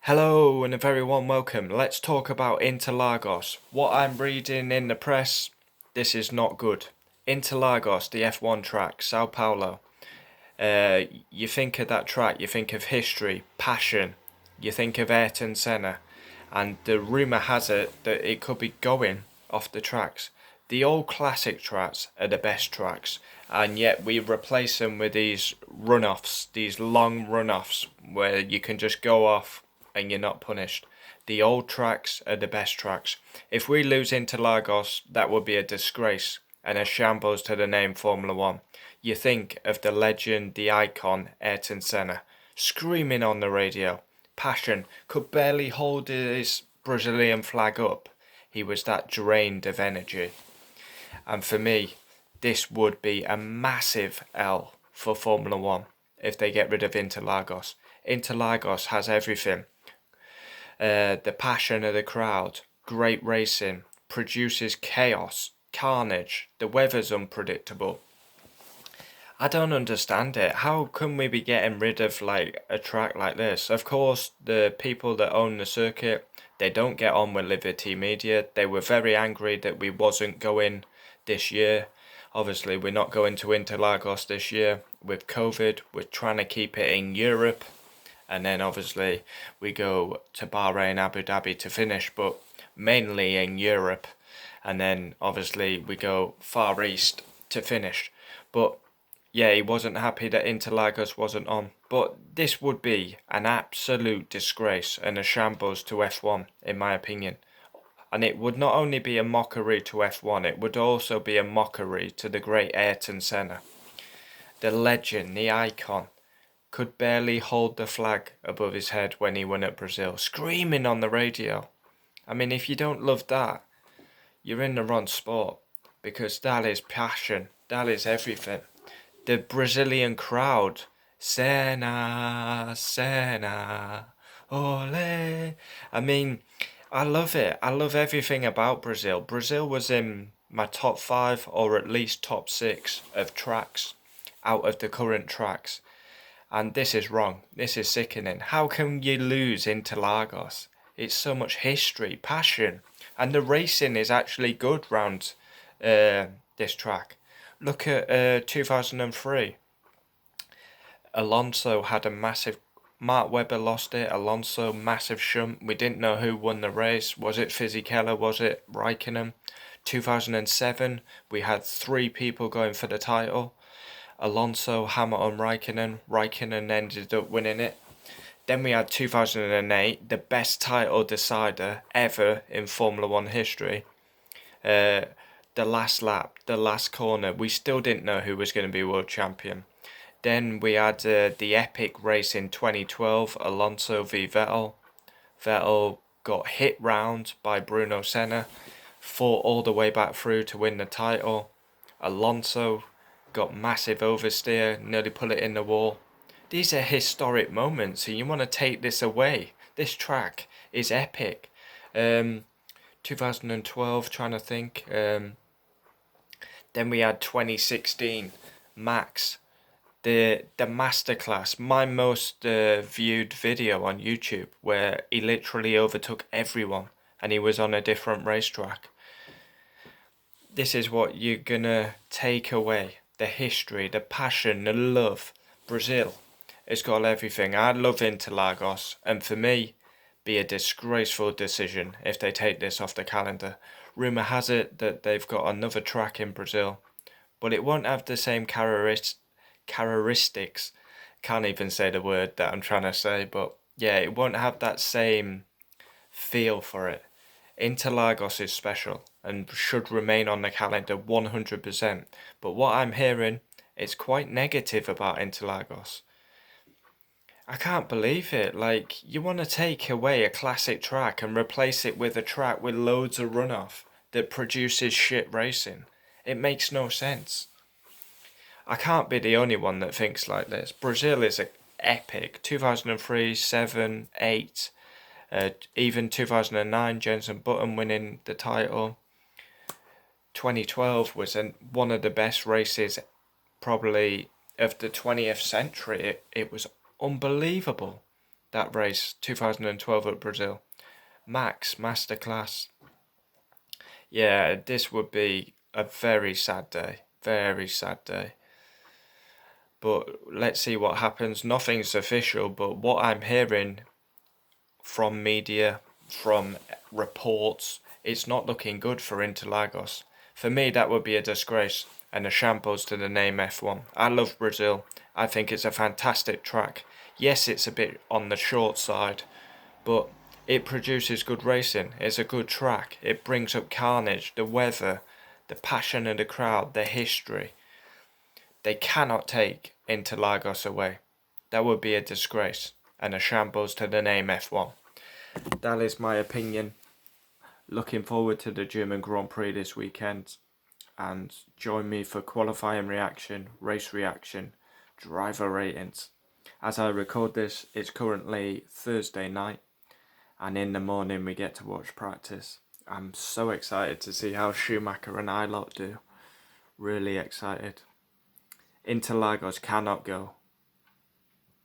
Hello and a very warm welcome. Let's talk about Interlagos. What I'm reading in the press, this is not good. Interlagos, the F1 track, Sao Paulo. You think of that track, you think of history, passion, you think of Ayrton Senna, and the rumour has it that it could be going off the tracks. The old classic tracks are the best tracks, and yet we replace them with these runoffs, these long runoffs where you can just go off and you're not punished. The old tracks are the best tracks. If we lose Interlagos, that would be a disgrace and a shambles to the name Formula One. You think of the legend, the icon, Ayrton Senna, screaming on the radio, passion, could barely hold his Brazilian flag up. He was that drained of energy. And for me, this would be a massive L for Formula One if they get rid of Interlagos. Interlagos has everything. The passion of the crowd, great racing, produces chaos, carnage, the weather's unpredictable. I don't understand it. How can we be getting rid of like a track like this? Of course, the people that own the circuit, they don't get on with Liberty Media. They were very angry that we wasn't going this year. Obviously, we're not going to Interlagos this year with COVID. We're trying to keep it in Europe. And then obviously we go to Bahrain, Abu Dhabi to finish, but mainly in Europe. And then obviously we go Far East to finish. But yeah, he wasn't happy that Interlagos wasn't on. But this would be an absolute disgrace and a shambles to F1, in my opinion. And it would not only be a mockery to F1, it would also be a mockery to the great Ayrton Senna. The legend, the icon, could barely hold the flag above his head when he won at Brazil, screaming on the radio. I mean, if you don't love that, you're in the wrong sport, because that is passion, that is everything. The Brazilian crowd, Senna, Senna, ole. I mean, I love it. I love everything about Brazil. Brazil was in my top five, or at least top six, of tracks out of the current tracks. And this is wrong. This is sickening. How can you lose Interlagos? It's so much history, passion, and the racing is actually good round this track. Look at 2003. Alonso had a massive. Mark Webber lost it. Alonso, massive shunt. We didn't know who won the race. Was it Fisichella? Was it Raikkonen? 2007, we had three people going for the title. Alonso, Hamilton, Raikkonen. Raikkonen ended up winning it. Then we had 2008, the best title decider ever in Formula One history. The last lap, the last corner, we still didn't know who was going to be world champion. Then we had the epic race in 2012, Alonso v Vettel. Vettel got hit round by Bruno Senna, fought all the way back through to win the title. Alonso got massive oversteer, nearly put it in the wall. These are historic moments, and you want to take this away. This track is epic. 2012, trying to think. Then we had 2016, Max, the masterclass, my most viewed video on YouTube, where he literally overtook everyone, and he was on a different racetrack. This is what you're gonna take away. The history, the passion, the love. Brazil, it's got everything. I love Interlagos, and for me, be a disgraceful decision if they take this off the calendar. Rumour has it that they've got another track in Brazil, but it won't have the same characteristics. Can't even say the word that I'm trying to say, but yeah, it won't have that same feel for it. Interlagos is special and should remain on the calendar 100%. But what I'm hearing is quite negative about Interlagos. I can't believe it. Like, you want to take away a classic track and replace it with a track with loads of runoff that produces shit racing. It makes no sense. I can't be the only one that thinks like this. Brazil is epic. 2003, 7, 8. Even 2009, Jenson Button winning the title. 2012 was one of the best races probably of the 20th century. It was unbelievable. that race, 2012 at Brazil. Max, masterclass. Yeah, this would be a very sad day. Very sad day. But let's see what happens. Nothing's official, but what I'm hearing from media, from reports, it's not looking good for Interlagos. For me, that would be a disgrace and a shambles to the name F1. I love Brazil. I think it's a fantastic track. Yes, it's a bit on the short side, but it produces good racing. It's a good track. It brings up carnage, the weather, the passion of the crowd, the history. They cannot take Interlagos away. That would be a disgrace and a shambles to the name F1. That is my opinion. Looking forward to the German Grand Prix this weekend, and join me for qualifying reaction, race reaction, driver ratings. As I record this, it's currently Thursday night, and in the morning we get to watch practice. I'm so excited to see how Schumacher and I lot do. Really excited. Interlagos cannot go.